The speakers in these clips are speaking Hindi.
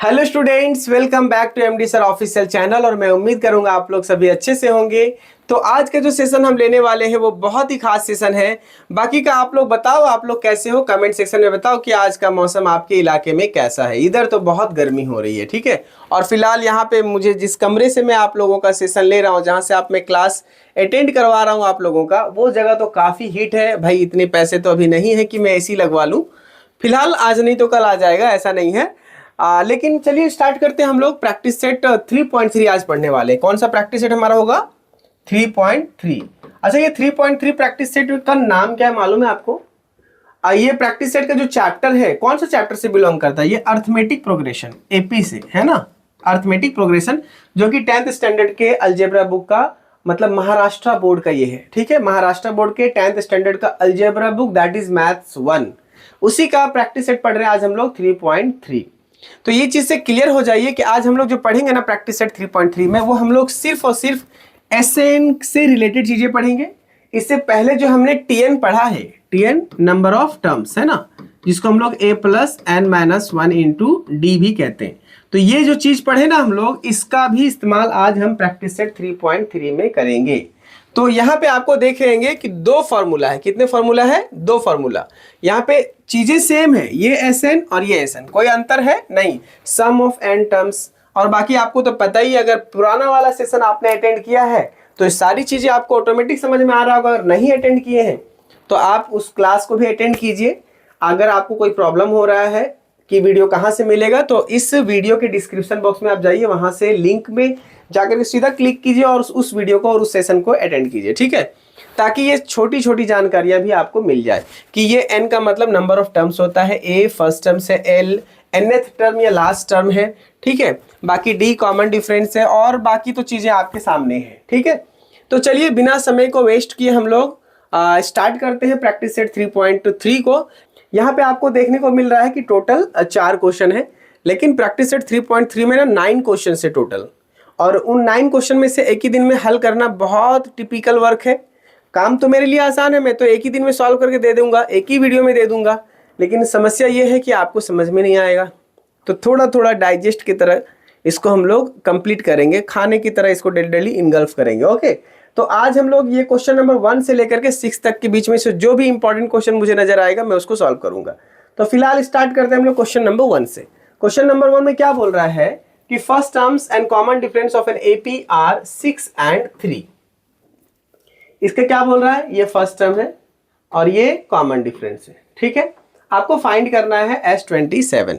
Hello students, welcome back to MD sir official channel. और मैं उम्मीद करूंगा आप लोग सभी अच्छे से होंगे। तो आज का जो सेशन हम लेने वाले हैं वो बहुत ही खास सेशन है। बाकी का आप लोग बताओ, आप लोग कैसे हो, कमेंट सेक्शन में बताओ कि आज का मौसम आपके इलाके में कैसा है। इधर तो बहुत गर्मी हो रही है, ठीक है। और फिलहाल यहाँ पे मुझे जिस कमरे से मैं आप लोगों का सेशन ले रहा हूँ, जहाँ से आप मैं क्लास अटेंड करवा रहा हूँ आप लोगों का, वो जगह तो काफ़ी हीट है भाई। इतने पैसे तो अभी नहीं है कि मैं एसी लगवा लूँ। फिलहाल आज नहीं तो कल आ जाएगा, ऐसा नहीं है। लेकिन चलिए स्टार्ट करते हैं। हम लोग प्रैक्टिस सेट 3.3 आज पढ़ने वाले हैं। कौन सा प्रैक्टिस सेट हमारा होगा? 3.3। अच्छा, ये 3.3 प्रैक्टिस सेट का नाम क्या है मालूम है आपको? ये प्रैक्टिस सेट का जो चैप्टर है, कौन सा चैप्टर से बिलोंग करता है? ये अर्थमेटिक प्रोग्रेशन, एपी से है ना। अर्थमेटिक प्रोग्रेशन जो कि 10th स्टैंडर्ड के अलजेब्रा बुक का, मतलब महाराष्ट्र बोर्ड का ये है, ठीक है। महाराष्ट्र बोर्ड के 10th स्टैंडर्ड का algebra book, that is maths 1, उसी का प्रैक्टिस सेट पढ़ रहे हैं आज हम लोग 3.3। तो ये चीज से क्लियर हो जाइए कि आज हम लोग जो पढ़ेंगे ना प्रैक्टिस सेट 3.3 में, वो हम लोग सिर्फ और सिर्फ एसएन से रिलेटेड चीजें पढ़ेंगे। इससे पहले जो हमने टीएन पढ़ा है, टीएन नंबर ऑफ टर्म्स है ना, जिसको हम लोग a+n-1 इंटू डी भी कहते हैं। तो ये जो चीज पढ़े ना हम लोग, इसका भी इस्तेमाल आज हम प्रैक्टिस सेट 3.3 में करेंगे। तो यहाँ पे आपको देख रहेंगे कि दो फॉर्मूला है। कितने फॉर्मूला है? दो फॉर्मूला। यहाँ पे चीजें सेम है, ये एसएन और ये एसएन, कोई अंतर है नहीं। सम ऑफ एन टर्म्स। और बाकी आपको तो पता ही, अगर पुराना वाला सेशन आपने अटेंड किया है तो ये सारी चीजें आपको ऑटोमेटिक समझ में आ रहा होगा। अगर नहीं अटेंड किए हैं तो आप उस क्लास को भी अटेंड कीजिए। अगर आपको कोई प्रॉब्लम हो रहा है कि वीडियो कहाँ से मिलेगा, तो इस वीडियो के डिस्क्रिप्शन बॉक्स में आप जाइए, वहां से लिंक में जाकर के सीधा क्लिक कीजिए और उस वीडियो को और उस सेशन को अटेंड कीजिए, ठीक है। ताकि ये छोटी छोटी जानकारियां भी आपको मिल जाए कि ये एन का मतलब नंबर ऑफ टर्म्स होता है, ए फर्स्ट टर्म से, एल nth टर्म या लास्ट टर्म है, ठीक है। बाकी डी कॉमन डिफरेंस है, और बाकी तो चीजें आपके सामने है, ठीक है। तो चलिए बिना समय को वेस्ट किए हम लोग स्टार्ट करते हैं प्रैक्टिस सेट 3.3 को। यहाँ पे आपको देखने को मिल रहा है कि टोटल 4 क्वेश्चन है, लेकिन प्रैक्टिस सेट 3.3 में ना 9 क्वेश्चन है टोटल। और उन 9 क्वेश्चन में से एक ही दिन में हल करना बहुत टिपिकल वर्क है। काम तो मेरे लिए आसान है, मैं तो एक ही दिन में सॉल्व करके दे दूंगा, एक ही वीडियो में दे दूंगा। लेकिन समस्या ये है कि आपको समझ में नहीं आएगा। तो थोड़ा थोड़ा डाइजेस्ट की तरह इसको हम लोग कंप्लीट करेंगे, खाने की तरह इसको डेली डेली इनगल्फ करेंगे, ओके। तो आज हम लोग ये क्वेश्चन नंबर 1 से लेकर के 6 तक के बीच में से जो भी इंपॉर्टेंट क्वेश्चन मुझे नजर आएगा मैं उसको सॉल्व करूंगा। तो फिलहाल स्टार्ट करते हैं हम लोग क्वेश्चन नंबर 1 से। क्वेश्चन नंबर 1 में क्या बोल रहा है कि first terms and common difference of an AP are 6 and 3। इसका क्या बोल रहा है? ये फर्स्ट टर्म है और ये कॉमन डिफरेंस है, ठीक है। आपको फाइंड करना है S27।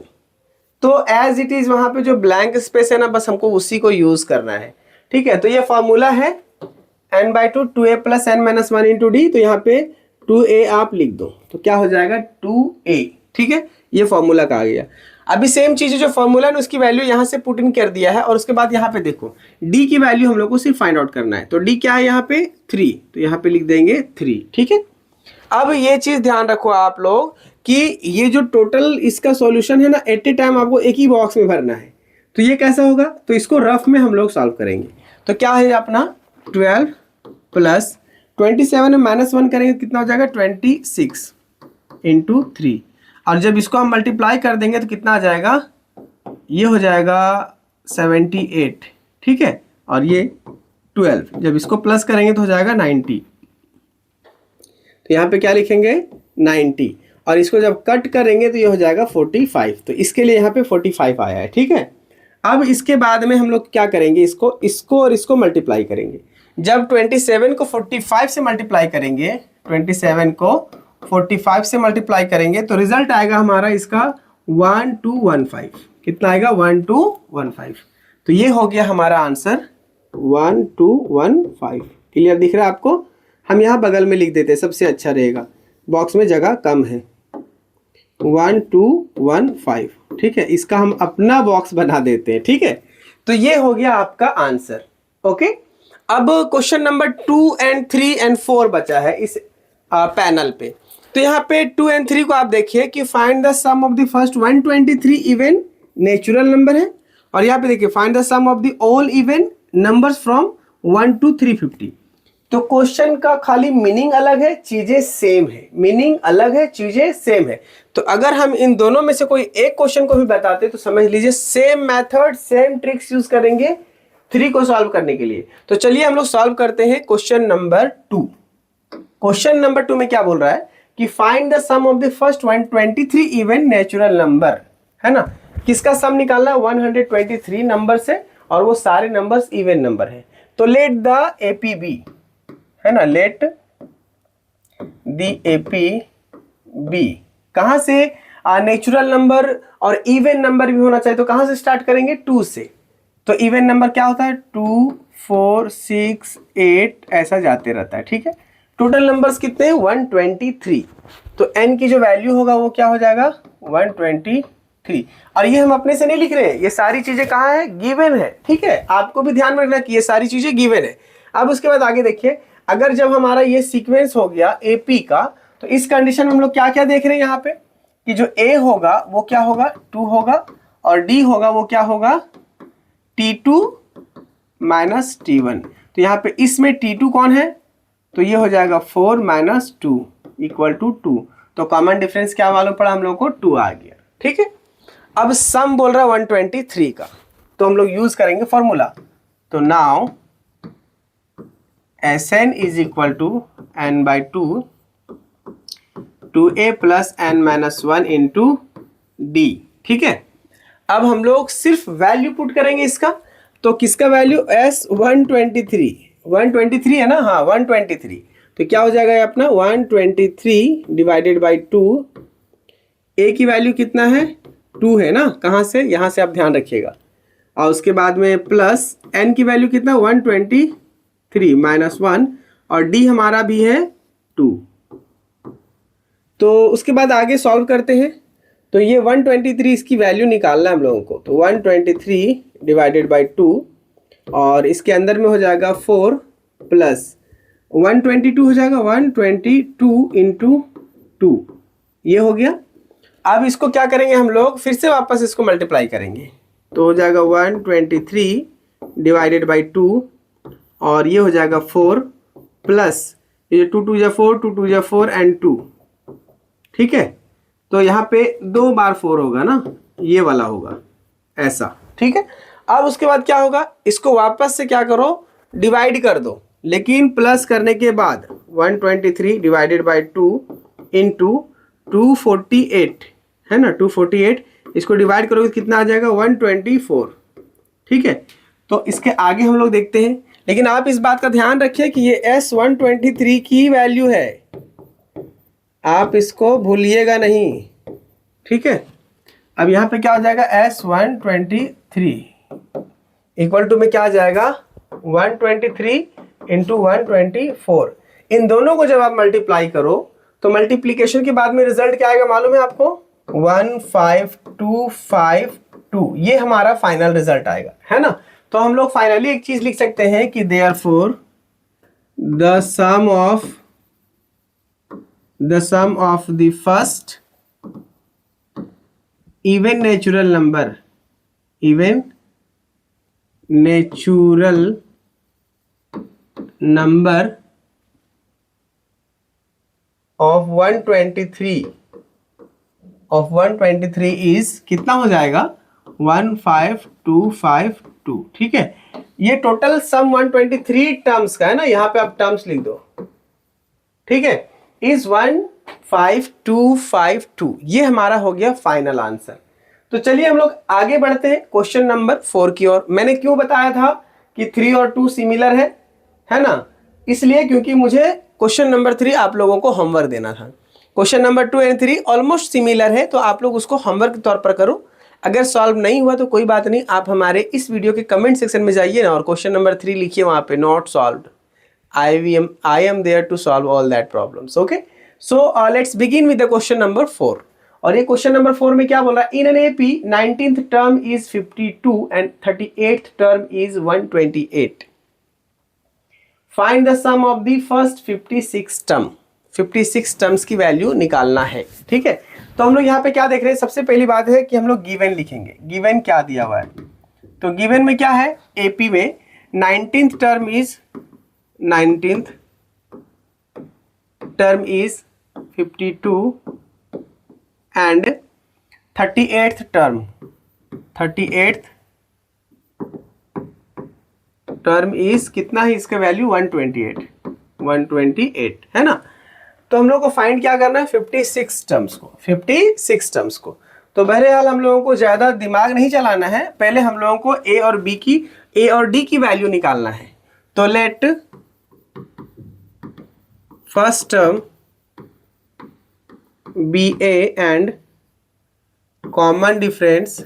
तो एज इट इज वहां पे जो ब्लैंक स्पेस है ना, बस हमको उसी को यूज करना है, ठीक है। तो ये फॉर्मूला है n/2 2a+n-1 इंटू डी। तो यहाँ पे 2a आप लिख दो तो क्या हो जाएगा 2a, ठीक है। ये फॉर्मूला का आ गया। अभी सेम चीज है, जो फॉर्मूला है उसकी वैल्यू यहाँ से पुट इन कर दिया है। और उसके बाद यहाँ पे देखो d की वैल्यू हम लोग को सिर्फ फाइंड आउट करना है। तो d क्या है यहाँ पे? 3। तो यहाँ पे लिख देंगे 3, ठीक है। अब ये चीज ध्यान रखो आप लोग कि ये जो टोटल इसका सॉल्यूशन है ना, एट ए टाइम आपको एक ही बॉक्स में भरना है। तो ये कैसा होगा? तो इसको रफ में हम लोग सॉल्व करेंगे। तो क्या है अपना 12 प्लस 27 में -1 करेंगे, कितना हो जाएगा 26 इंटू 3। और जब इसको हम मल्टीप्लाई कर देंगे तो कितना आ जाएगा? ये हो जाएगा 78, ठीक है। और ये 12, जब इसको प्लस करेंगे तो हो जाएगा 90। तो यहाँ पे क्या लिखेंगे? 90। और इसको जब कट करेंगे तो ये हो जाएगा 45। तो इसके लिए यहाँ पे 45 आया है, ठीक है। अब इसके बाद में हम लोग क्या करेंगे? इसको और इसको मल्टीप्लाई करेंगे। जब 27 को 45 से मल्टीप्लाई करेंगे, 27 को 45 से मल्टीप्लाई करेंगे तो रिजल्ट आएगा हमारा इसका 1215। कितना आएगा? 1215। तो ये हो गया हमारा आंसर 1215। क्लियर दिख रहा है आपको? हम यहाँ बगल में लिख देते हैं, सबसे अच्छा रहेगा, बॉक्स में जगह कम है। 1215, ठीक है। इसका हम अपना बॉक्स बना देते हैं, ठीक है। तो ये हो गया आपका आंसर, ओके। अब क्वेश्चन नंबर 2 and 3 and 4 बचा है इस पैनल पे। तो यहाँ पे 2 and 3 को आप देखिए कि find the sum of the first 123 even natural number है। और यहाँ पे देखिए find the sum of the all even numbers from 1 to 350। तो क्वेश्चन का खाली मीनिंग अलग है, चीजें सेम है, मीनिंग अलग है, चीजें सेम है। तो अगर हम इन दोनों में से कोई एक क्वेश्चन को भी बताते तो समझ लीजिए same method same tricks use करेंगे 3 को सॉल्व करने के लिए। तो चलिए हम लोग सॉल्व करते हैं क्वेश्चन नंबर 2। क्वेश्चन नंबर 2 में क्या बोल रहा है कि find the sum of the first 123 even natural number, है ना। किसका सम निकालना है? 123 नंबर से, और वो सारे नंबर्स इवन नंबर है। तो लेट द एपी बी, है ना, लेट द एपी बी, कहां से? नेचुरल नंबर और इवन नंबर भी होना चाहिए, तो कहां से स्टार्ट करेंगे? 2 से। तो इवन नंबर क्या होता है? 2, 4, 6, 8 ऐसा जाते रहता है, ठीक है। टोटल नंबर्स कितने हैं? 123। तो n की जो वैल्यू होगा वो क्या हो जाएगा? 123। और ये हम अपने से नहीं लिख रहे हैं, ये सारी चीजें कहाँ है? गिवन है, ठीक है। आपको भी ध्यान रखना कि ये सारी चीजें गिवन है। अब उसके बाद आगे देखिए, अगर जब हमारा ये सीक्वेंस हो गया एपी का, तो इस कंडीशन में हम लोग क्या क्या देख रहे हैं यहाँ पे कि जो ए होगा वो क्या होगा? 2 होगा, और डी होगा वो क्या होगा? T2 minus T1। तो यहाँ पे इसमें T2 कौन है? तो ये हो जाएगा 4 माइनस 2 इक्वल टू 2। तो कॉमन डिफरेंस क्या मालूम पड़ा हम लोग को? 2 आ गया, ठीक है। अब सम बोल रहा है 123 का, तो हम लोग यूज करेंगे फॉर्मूला। तो now Sn is equal to n by 2 2a plus n minus 1 into d, ठीक है। अब हम लोग सिर्फ वैल्यू पुट करेंगे इसका। तो किसका वैल्यू? S123 है ना, हाँ 123। तो क्या हो जाएगा ये अपना? 123 डिवाइडेड बाई 2। ए की वैल्यू कितना है? 2 है ना, कहाँ से? यहाँ से आप ध्यान रखिएगा। और उसके बाद में प्लस n की वैल्यू कितना? 123 माइनस 1, और डी हमारा भी है 2। तो उसके बाद आगे सॉल्व करते हैं। तो ये 123 इसकी वैल्यू निकालना है हम लोगों को। तो 123 डिवाइडेड बाई 2, और इसके अंदर में हो जाएगा 4 प्लस 122 हो जाएगा 122 इंटू 2, ये हो गया। अब इसको क्या करेंगे हम लोग? फिर से वापस इसको मल्टीप्लाई करेंगे। तो हो जाएगा 123 डिवाइडेड बाई 2, और ये हो जाएगा 4 प्लस ये 2 2 जा 4, 2 2 जा 4 एंड 2, ठीक है। तो यहाँ पे 2 बार 4 होगा ना, ये वाला होगा ऐसा, ठीक है। अब उसके बाद क्या होगा? इसको वापस से क्या करो? डिवाइड कर दो, लेकिन प्लस करने के बाद 123 डिवाइडेड बाई 2 इंटू 248, है ना, 248। इसको डिवाइड करोगे कितना आ जाएगा? 124, ठीक है। तो इसके आगे हम लोग देखते हैं, लेकिन आप इस बात का ध्यान रखिए कि ये S123 की वैल्यू है, आप इसको भूलिएगा नहीं, ठीक है। अब यहाँ पे क्या हो जाएगा? S123 इक्वल टू में क्या आ जाएगा? 123 इंटू 124। इन दोनों को जब आप मल्टीप्लाई करो तो मल्टीप्लीकेशन के बाद में रिजल्ट क्या आएगा मालूम है आपको? 15252, ये हमारा फाइनल रिजल्ट आएगा, है ना। तो हम लोग फाइनली एक चीज लिख सकते हैं कि therefore the sum of the first even natural number of 123 is कितना हो जाएगा? 15252, ठीक है। ये टोटल सम 123 टर्म्स का है ना, यहां पे आप टर्म्स लिख दो, ठीक है, इज 15252। ये हमारा हो गया फाइनल आंसर। तो चलिए हम लोग आगे बढ़ते हैं क्वेश्चन नंबर 4 की ओर। मैंने क्यों बताया था कि 3 और 2 सिमिलर है ना? इसलिए क्योंकि मुझे क्वेश्चन नंबर 3 आप लोगों को होमवर्क देना था। Question number 2 and 3 almost similar है, तो आप लोग उसको होमवर्क के तौर पर करो। अगर सॉल्व नहीं हुआ तो कोई बात नहीं, आप हमारे इस वीडियो के कमेंट सेक्शन में जाइए ना, और क्वेश्चन नंबर 3 लिखिए वहां पे not solved. I am there to solve all that problems. Okay, so let's begin with the question number 4. और ये क्वेश्चन नंबर 4 में क्या बोल रहा है? In an AP 19th term is 52 and 38th term is 128. Find the sum of the first 56 term. 56 terms की वैल्यू निकालना है, ठीक है। तो हम लोग यहाँ पे क्या देख रहे हैं? सबसे पहली बात है कि हम लोग गिवन लिखेंगे। गिवन क्या दिया हुआ है? तो गिवन में क्या है? एपी में 19th term is 19th term is 52 and 38th term is कितना है इसका वैल्यू 128 है ना। तो हम लोग को फाइंड क्या करना है 56 टर्म्स को। तो बहरहाल हम लोगों को ज़्यादा दिमाग नहीं चलाना है, पहले हम लोगों को ए और डी की वैल्यू निकालना है। तो let first term be A and common difference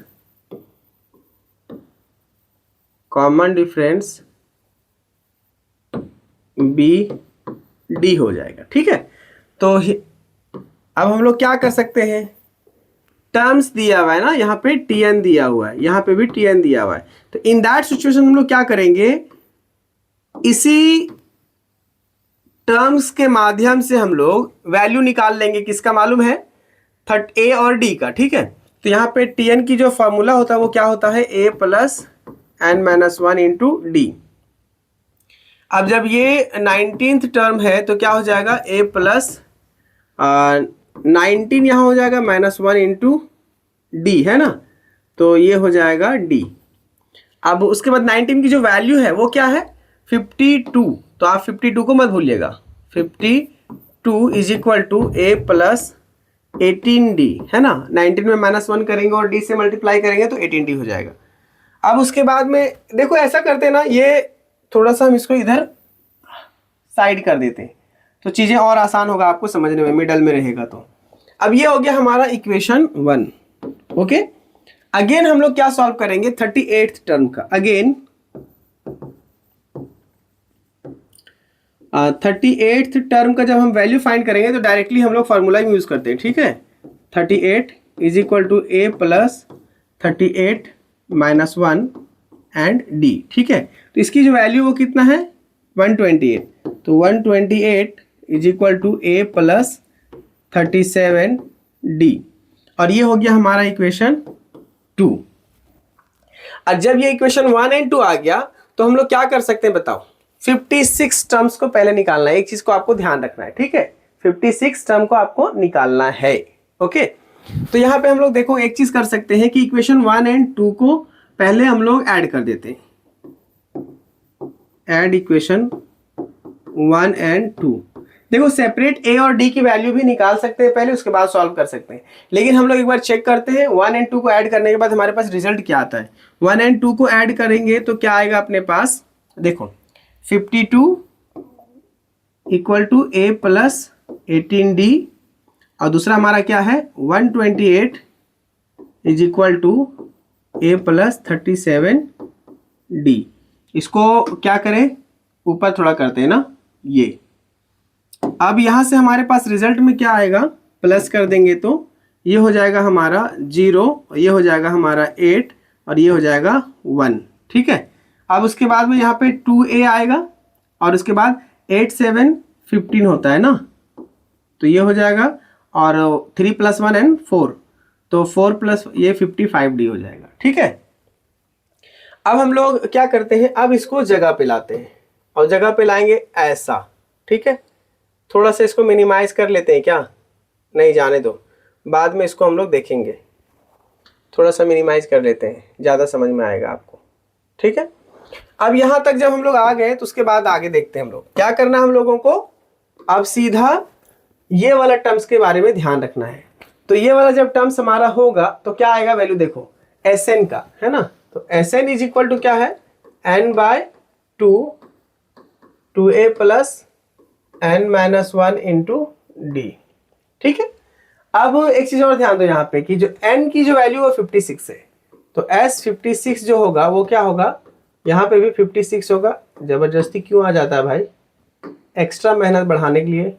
be d हो जाएगा, ठीक है। तो अब हम लोग क्या कर सकते हैं, टर्म्स दिया हुआ है ना, यहाँ पे tn दिया हुआ है, यहाँ पे भी tn दिया हुआ है। तो इन दैट सिचुएशन हम लोग क्या करेंगे, इसी टर्म्स के माध्यम से हम लोग वैल्यू निकाल लेंगे, किसका मालूम है, ए और डी का, ठीक है। तो यहाँ पे tn की जो फॉर्मूला होता है वो क्या होता है, a plus n-1 into D. अब जब ये 19th टर्म है तो क्या हो जाएगा, a प्लस 19 यहाँ हो जाएगा -1 इंटू डी, है ना। तो ये हो जाएगा डी। अब उसके बाद 19 की जो वैल्यू है वो क्या है 52। तो आप 52 को मत भूलिएगा, 52 is equal to a plus 18d, है ना। 19 में -1 करेंगे और d से मल्टीप्लाई करेंगे तो 18d हो जाएगा। अब उसके बाद में देखो ऐसा करते हैं ना, ये थोड़ा सा हम इसको इधर साइड कर देते हैं तो चीज़ें और आसान होगा आपको समझने में, मिडल में रहेगा। तो अब ये हो गया हमारा इक्वेशन 1, ओके। अगेन हम लोग क्या सॉल्व करेंगे 38th टर्म का। अगेन 38th टर्म का जब हम वैल्यू फाइंड करेंगे तो डायरेक्टली हम लोग फार्मूला यूज करते हैं, ठीक है। 38 is equal to a plus 38 -1 and d, ठीक है। तो इसकी जो वैल्यू वो कितना है 128। तो 128 is equal to a plus 37d, और ये हो गया हमारा इक्वेशन 2। और जब ये इक्वेशन 1 एंड 2 आ गया तो हम लोग क्या कर सकते हैं बताओ, 56 टर्म्स को पहले निकालना है। एक चीज को आपको ध्यान रखना है, ठीक है, 56 टर्म को आपको निकालना है, ओके। तो यहाँ पे हम लोग देखो एक चीज कर सकते हैं कि इक्वेशन 1 एंड 2 को पहले हम लोग ऐड कर देते हैं, ऐड इक्वेशन 1 एंड 2। देखो सेपरेट ए और डी की वैल्यू भी निकाल सकते हैं पहले, उसके बाद सॉल्व कर सकते हैं। लेकिन हम लोग एक बार चेक करते हैं 1 एंड 2 को ऐड करने के बाद हमारे पास रिजल्ट क्या आता है। 1 एंड 2 को ऐड करेंगे तो क्या आएगा अपने पास, देखो 52 equal to a plus 18d, और दूसरा हमारा क्या है 128 is equal to a plus 37d। इसको क्या करें, ऊपर थोड़ा करते हैं ना ये। अब यहां से हमारे पास रिजल्ट में क्या आएगा, प्लस कर देंगे तो ये हो जाएगा हमारा 0, ये हो जाएगा हमारा 8 और ये हो जाएगा 1, ठीक है। अब उसके बाद में यहाँ पे 2a आएगा और उसके बाद 8 7 15 होता है ना, तो ये हो जाएगा, और 3 + 1 एंड 4, तो 4 प्लस ये 55d हो जाएगा, ठीक है। अब हम लोग क्या करते हैं, अब इसको जगह पे लाते हैं और जगह पे लाएंगे ऐसा, ठीक है। थोड़ा सा इसको मिनिमाइज कर लेते हैं क्या, नहीं जाने दो, बाद में इसको हम लोग देखेंगे। थोड़ा सा मिनिमाइज कर लेते हैं, ज़्यादा समझ में आएगा आपको, ठीक है। अब यहाँ तक जब हम लोग आ गए तो उसके बाद आगे देखते हैं हम लोग क्या करना है हम लोगों को। अब सीधा ये वाला टर्म्स के बारे में ध्यान रखना है। तो ये वाला जब टर्म्स हमारा होगा तो क्या आएगा वैल्यू, देखो Sn का, है ना। तो Sn इज इक्वल टू क्या है n/2 2a plus n-1 into d, ठीक है। अब एक चीज और ध्यान दो यहाँ पे कि जो n की जो वैल्यू है 56 है, तो S56 जो होगा वो क्या होगा, यहाँ पे भी 56 होगा। जबरदस्ती क्यों आ जाता है भाई, एक्स्ट्रा मेहनत बढ़ाने के लिए।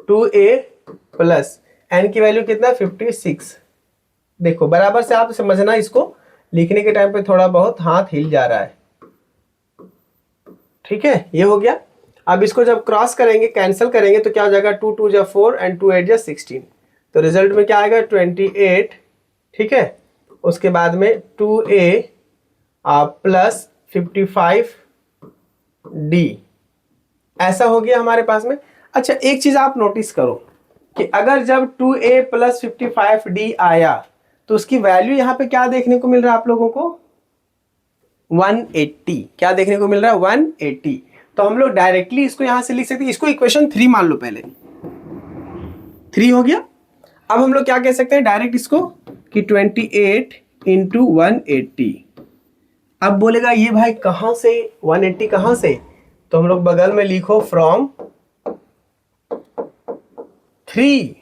2a प्लस n की वैल्यू कितना 56। देखो बराबर से आप समझना, इसको लिखने के टाइम पे थोड़ा बहुत हाथ हिल जा रहा है, ठीक है। ये हो गया। अब इसको जब क्रॉस करेंगे, कैंसिल करेंगे तो क्या हो जाएगा, 2 2 = 4 एंड 2 8 = 16। तो रिजल्ट में क्या आएगा 28, ठीक है। उसके बाद में 2a प्लस 55d, ऐसा हो गया हमारे पास में। अच्छा, एक चीज आप नोटिस करो कि अगर जब 2a प्लस 55d आया तो उसकी वैल्यू यहाँ पे क्या देखने को मिल रहा है आप लोगों को? 180। क्या देखने को मिल रहा है? 180। तो हम लोग डायरेक्टली इसको यहां से लिख सकते हैं, इसको इक्वेशन 3 मान लो, पहले 3 हो गया। अब हम लोग क्या कह सकते हैं डायरेक्ट इसको कि 28 इंटू 180। अब बोलेगा ये भाई कहां से 180 कहां से? तो हम लोग बगल में लिखो फ्रॉम 3,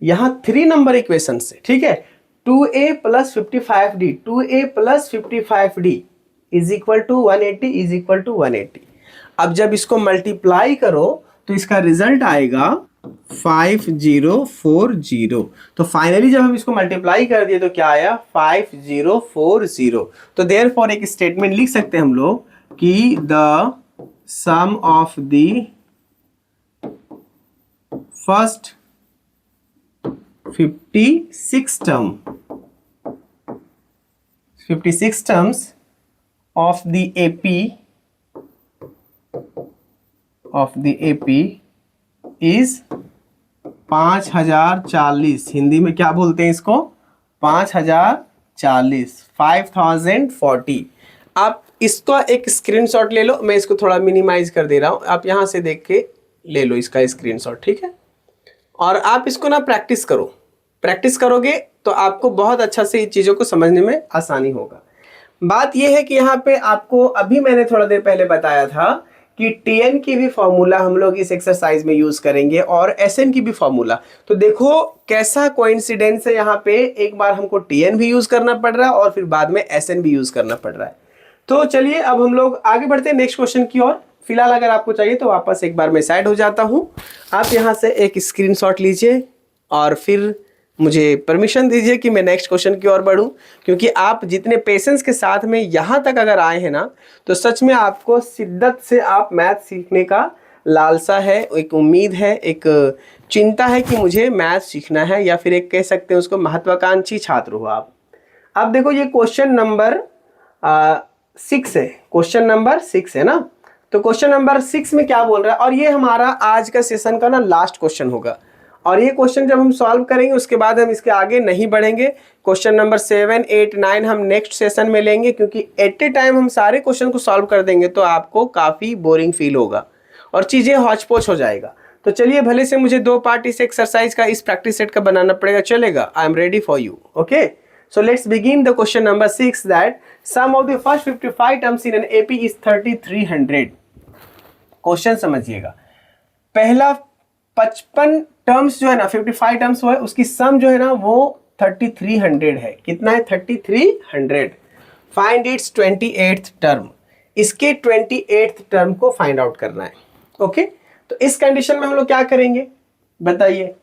यहां 3 नंबर इक्वेशन से, ठीक है। 2a plus 55d, 2a plus 55d is equal to 180 is equal to 180। अब जब इसको मल्टीप्लाई करो तो इसका रिजल्ट आएगा 5040। तो फाइनली जब हम इसको मल्टीप्लाई कर दिए तो क्या आया? 5040। तो देयरफॉर एक स्टेटमेंट लिख सकते हैं हम लोग कि the sum of the first 56 terms of the AP is 5040। Hindi में क्या बोलते हैं इसको? 5040, 5040। आप इसका एक स्क्रीनशॉट ले लो, मैं इसको थोड़ा मिनिमाइज कर दे रहा हूं, आप यहां से देख के ले लो इसका स्क्रीनशॉट, ठीक है। और आप इसको ना प्रैक्टिस करो, प्रैक्टिस करोगे तो आपको बहुत अच्छा से इन चीज़ों को समझने में आसानी होगा। बात यह है कि यहाँ पे आपको अभी मैंने थोड़ा देर पहले बताया था कि टीएन की भी फॉर्मूला हम लोग इस एक्सरसाइज में यूज करेंगे और एसएन की भी फॉर्मूला। तो देखो कैसा कोइंसिडेंस है, यहाँ पे एक बार हमको टीएन भी यूज करना पड़ रहा है और फिर बाद में एसएन भी यूज करना पड़ रहा है। तो चलिए अब हम लोग आगे बढ़ते हैं नेक्स्ट क्वेश्चन की ओर। फिलहाल अगर आपको चाहिए तो वापस एक बार मैं साइड हो जाता हूं, आप यहां से एक स्क्रीनशॉट लीजिए और फिर मुझे परमिशन दीजिए कि मैं नेक्स्ट क्वेश्चन की ओर बढ़ूं, क्योंकि आप जितने पेशेंस के साथ में यहां तक अगर आए हैं ना तो सच में आपको शिद्दत से आप मैथ सीखने का लालसा है, एक उम्मीद है, एक चिंता है कि मुझे मैथ सीखना है, या फिर एक कह सकते हैं उसको महत्वाकांक्षी छात्र हो आप। अब देखो ये क्वेश्चन नंबर 6 है, क्वेश्चन नंबर 6 है ना। तो क्वेश्चन नंबर 6 में क्या बोल रहा है, और ये हमारा आज का सेशन का ना लास्ट क्वेश्चन होगा, और ये क्वेश्चन जब हम सॉल्व करेंगे उसके बाद हम इसके आगे नहीं बढ़ेंगे। क्वेश्चन नंबर 7, 8, 9 हम नेक्स्ट सेशन में लेंगे, क्योंकि एट ए टाइम हम सारे क्वेश्चन को सॉल्व कर देंगे तो आपको काफ़ी बोरिंग फील होगा और चीज़ें हौच-पौच हो जाएगा। तो चलिए, भले से मुझे 2 पार्ट इस एक्सरसाइज का, इस प्रैक्टिस सेट का बनाना पड़ेगा, चलेगा। I am ready for you, okay. So let's begin the question number 6, that sum of the first 55 terms in an AP is 3300। Question समझिएगा, पहला 55 टर्म्स जो है ना, 55 टर्म्स वो है, उसकी सम जो है ना वो 3300 है। कितना है? 3300। फाइंड इट्स 28th टर्म, इसके 28th टर्म को फाइंड आउट करना है, ओके। तो इस कंडीशन में हम लोग क्या करेंगे बताइए?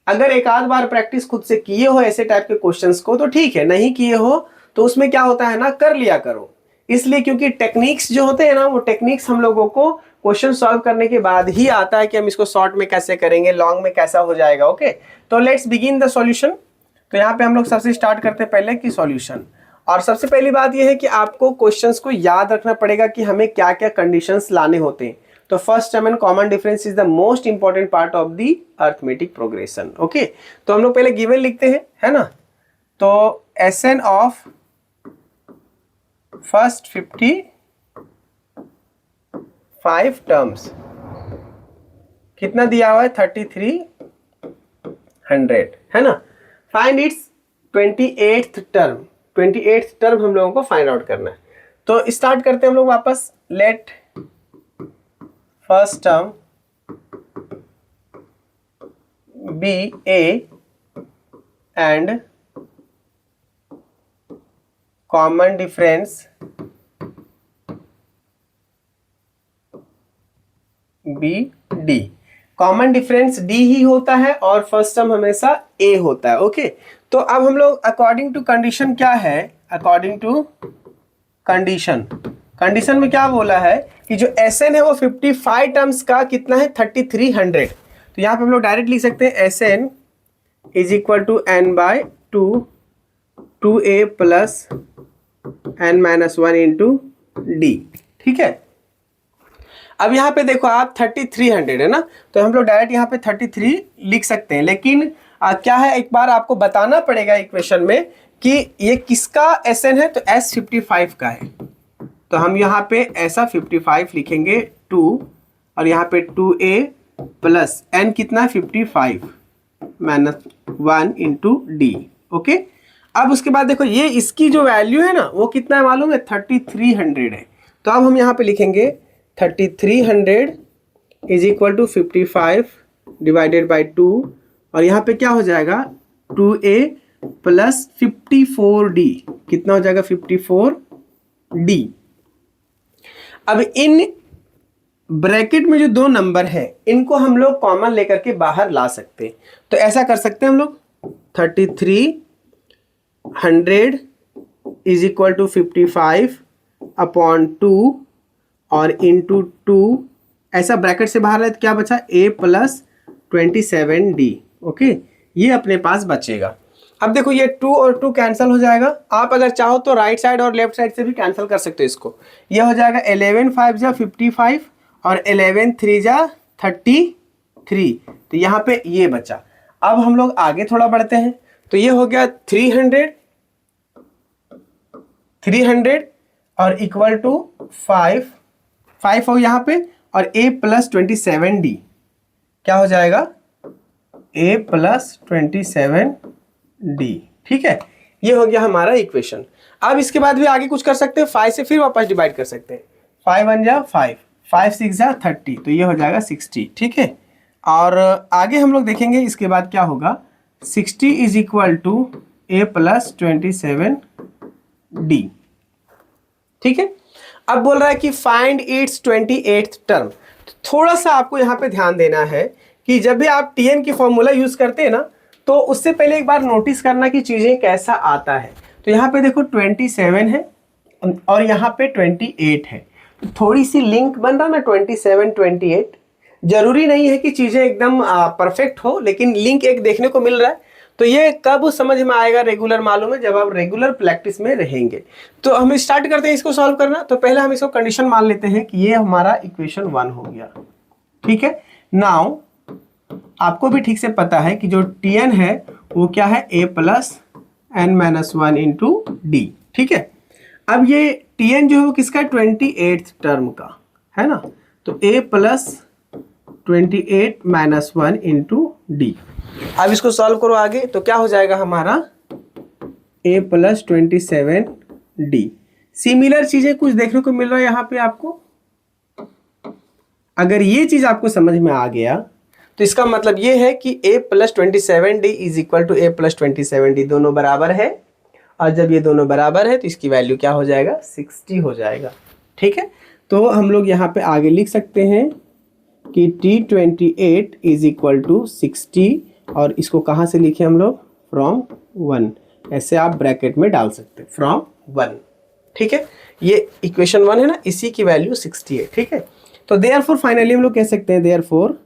अगर एक आध बार प्रैक्टिस खुद से किए हो ऐसे टाइप के क्वेश्चंस को तो ठीक है, नहीं किए हो तो उसमें क्या होता है ना, कर लिया करो। इसलिए क्योंकि टेक्निक्स जो होते हैं ना, वो टेक्निक्स हम लोगों को क्वेश्चन सॉल्व करने के बाद ही आता है कि हम इसको शॉर्ट में कैसे करेंगे, लॉन्ग में कैसा हो जाएगा, ओके। तो लेट्स बिगिन द सॉल्यूशन। तो यहाँ पे हम लोग सबसे स्टार्ट करते हैं पहले कि सॉल्यूशन। और सबसे पहली बात यह है कि आपको क्वेश्चंस को याद रखना पड़ेगा कि हमें क्या क्या कंडीशंस लाने होते हैं। तो first term and common difference is the most important part of the arithmetic progression, okay. तो हम लोग पहले गिवन लिखते हैं, है ना। तो एसएन ऑफ फर्स्ट 55 टर्म्स कितना दिया हुआ है? 3300, है ना। Find its 28th term, 28th term हम लोगों को फाइंड आउट करना है। तो स्टार्ट करते हैं हम लोग वापस। Let first term be A and common difference be D. Common difference D ही होता है और फर्स्ट टर्म हमेशा ए होता है, ओके। तो अब हम लोग अकॉर्डिंग टू कंडीशन क्या है, अकॉर्डिंग टू कंडीशन, कंडीशन में क्या बोला है कि जो एसएन है वो 55 टर्म्स का कितना है? 3300। तो यहाँ पे हम लोग डायरेक्ट लिख सकते हैं SN is equal to n by 2a plus n-1 into d, ठीक है। अब यहाँ पे देखो आप 3300 है ना, तो हम लोग डायरेक्ट यहाँ पे 33 लिख सकते हैं, लेकिन क्या है, एक बार आपको बताना पड़ेगा इक्वेशन में कि ये किसका SN है, तो S 55 का है। तो हम यहाँ पे ऐसा 55 लिखेंगे 2 और यहाँ पे 2a प्लस n कितना 55 माइनस 1 इंटू डी। ओके, अब उसके बाद देखो ये इसकी जो वैल्यू है ना वो कितना है मालूम है, 3300 है। तो अब हम यहाँ पे लिखेंगे 3300 is equal to 55 divided by 2 और यहाँ पे क्या हो जाएगा 2a प्लस 54d, कितना हो जाएगा 54d। अब इन ब्रैकेट में जो दो नंबर है इनको हम लोग कॉमन लेकर के बाहर ला सकते हैं। तो ऐसा कर सकते हैं हम लोग 3300 इज इक्वल टू 55 अपॉन 2 और इंटू 2, ऐसा ब्रैकेट से बाहर है तो क्या बचा a प्लस 27d। ओके, ये अपने पास बचेगा। अब देखो ये 2 और 2 कैंसिल हो जाएगा। आप अगर चाहो तो राइट साइड और लेफ्ट साइड से भी कैंसिल कर सकते हो इसको। ये हो जाएगा 11 5 जा 55 और 11 3 जा 33, तो यहाँ पे ये बचा। अब हम लोग आगे थोड़ा बढ़ते हैं, तो ये हो गया 300 और इक्वल टू 5 हो यहाँ पे और a प्लस 27d, क्या हो जाएगा a प्लस 27d। ठीक है, ये हो गया हमारा इक्वेशन। अब इसके बाद भी आगे कुछ कर सकते हैं, 5 से फिर वापस डिवाइड कर सकते हैं। 5 1 जा 5, 5 6 जा 30, तो ये हो जाएगा 60। ठीक है, और आगे हम लोग देखेंगे इसके बाद क्या होगा, 60 is equal to a plus 27d। ठीक है, अब बोल रहा है कि फाइंड इट्स 28th टर्म। थोड़ा सा आपको यहाँ पे ध्यान देना है कि जब भी आप TN की फॉर्मूला यूज करते हैं ना, तो उससे पहले एक बार नोटिस करना कि चीजें कैसा आता है। तो यहाँ पे देखो 27 है और यहाँ पे 28 है, तो थोड़ी सी लिंक बन रहा ना 27 28। जरूरी नहीं है कि चीजें एकदम परफेक्ट हो, लेकिन लिंक एक देखने को मिल रहा है। तो ये कब समझ में आएगा रेगुलर, मालूम है जब आप रेगुलर प्रैक्टिस में रहेंगे। तो हम स्टार्ट करते हैं इसको सॉल्व करना। तो पहले हम इसको कंडीशन मान लेते हैं कि ये हमारा इक्वेशन 1 हो गया। ठीक है, नाउ आपको भी ठीक से पता है कि जो TN है वो क्या है, a plus n minus 1 into d. ठीक है, अब ये TN जो है वो किसका, 28th टर्म का है ना, तो a plus 28 minus 1 into D. अब इसको सॉल्व करो आगे, तो क्या हो जाएगा हमारा a प्लस 27d। सिमिलर चीजें कुछ देखने को मिल रहा है यहाँ पे आपको। अगर ये चीज आपको समझ में आ गया तो इसका मतलब ये है कि a plus 27d is equal to a plus 27d, दोनों बराबर है। और जब ये दोनों बराबर है तो इसकी वैल्यू क्या हो जाएगा, 60 हो जाएगा। ठीक है, तो हम लोग यहाँ पे आगे लिख सकते हैं कि T28 इज इक्वल टू 60, और इसको कहाँ से लिखे हम लोग, फ्रॉम 1। ऐसे आप ब्रैकेट में डाल सकते हैं, फ्रॉम 1। ठीक है, ये इक्वेशन 1 है ना, इसी की वैल्यू 60 है। ठीक है, तो देयरफॉर फाइनली हम लोग कह सकते हैं therefore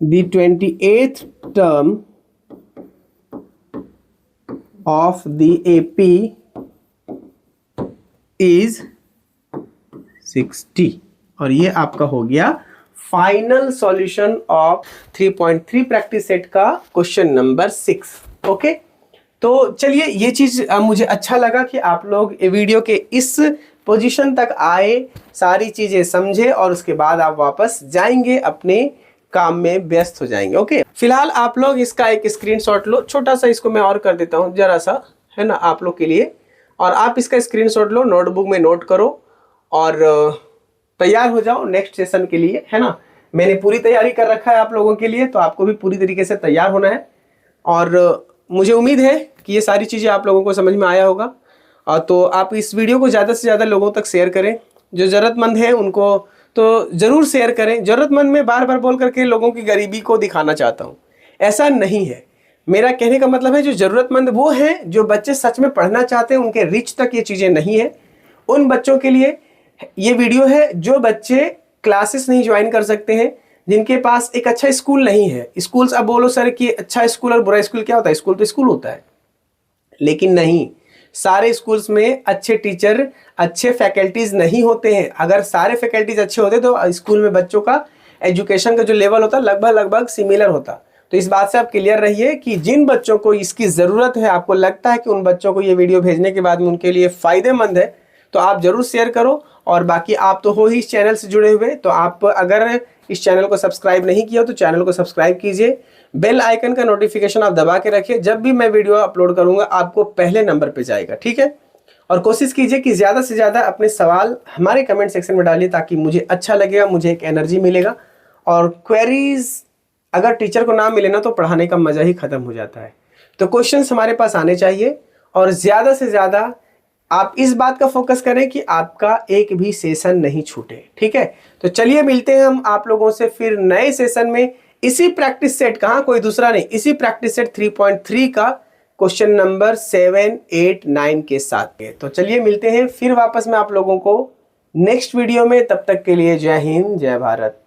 the 28th term of the AP is 60। और ये आपका हो गया final solution of 3.3 practice set का क्वेश्चन नंबर 6। ओके, तो चलिए ये चीज मुझे अच्छा लगा कि आप लोग ये वीडियो के इस पोजीशन तक आए, सारी चीजें समझे और उसके बाद आप वापस जाएंगे अपने काम में व्यस्त हो जाएंगे। ओके, फिलहाल आप लोग इसका एक स्क्रीनशॉट लो, छोटा सा, इसको मैं और कर देता हूँ जरा सा, है ना, आप लोग के लिए। और आप इसका स्क्रीनशॉट लो, नोटबुक में नोट करो और तैयार हो जाओ नेक्स्ट सेशन के लिए, है ना। मैंने पूरी तैयारी कर रखा है आप लोगों के लिए, तो आपको भी पूरी तरीके से तैयार होना है। और मुझे उम्मीद है कि ये सारी चीज़ें आप लोगों को समझ में आया होगा। तो आप इस वीडियो को ज़्यादा से ज़्यादा लोगों तक शेयर करें, जो ज़रूरतमंद है उनको तो ज़रूर शेयर करें। ज़रूरतमंद में बार बार बोल करके लोगों की गरीबी को दिखाना चाहता हूँ, ऐसा नहीं है। मेरा कहने का मतलब है जो ज़रूरतमंद वो हैं, जो बच्चे सच में पढ़ना चाहते हैं, उनके रिच तक ये चीज़ें नहीं है। उन बच्चों के लिए ये वीडियो है जो बच्चे क्लासेस नहीं ज्वाइन कर सकते हैं, जिनके पास एक अच्छा स्कूल नहीं है। स्कूल्स, अब बोलो सर कि अच्छा स्कूल और बुरा स्कूल क्या होता है, स्कूल तो स्कूल होता है, लेकिन नहीं, सारे स्कूल्स में अच्छे टीचर, अच्छे फैकल्टीज नहीं होते हैं। अगर सारे फैकल्टीज अच्छे होते तो स्कूल में बच्चों का एजुकेशन का जो लेवल होता लगभग सिमिलर होता। तो इस बात से आप क्लियर रहिए कि जिन बच्चों को इसकी ज़रूरत है, आपको लगता है कि उन बच्चों को ये वीडियो भेजने के बाद में उनके लिए फ़ायदेमंद है, तो आप ज़रूर शेयर करो। और बाकी आप तो हो ही इस चैनल से जुड़े हुए, तो आप अगर इस चैनल को सब्सक्राइब नहीं किया तो चैनल को सब्सक्राइब कीजिए। बेल आइकन का नोटिफिकेशन आप दबा के रखिए, जब भी मैं वीडियो अपलोड करूंगा आपको पहले नंबर पे जाएगा, ठीक है। और कोशिश कीजिए कि ज़्यादा से ज़्यादा अपने सवाल हमारे कमेंट सेक्शन में डालिए, ताकि मुझे अच्छा लगेगा, मुझे एक एनर्जी मिलेगा। और क्वेरीज अगर टीचर को ना मिले ना तो पढ़ाने का मज़ा ही ख़त्म हो जाता है। तो क्वेश्चंस हमारे पास आने चाहिए, और ज़्यादा से ज़्यादा आप इस बात का फोकस करें कि आपका एक भी सेशन नहीं छूटे, ठीक है। तो चलिए मिलते हैं हम आप लोगों से फिर नए सेशन में, इसी प्रैक्टिस सेट का, कोई दूसरा नहीं, इसी प्रैक्टिस सेट 3.3 का क्वेश्चन नंबर 7, 8, 9 के साथ में। तो चलिए मिलते हैं फिर वापस में आप लोगों को नेक्स्ट वीडियो में। तब तक के लिए जय हिंद, जय भारत।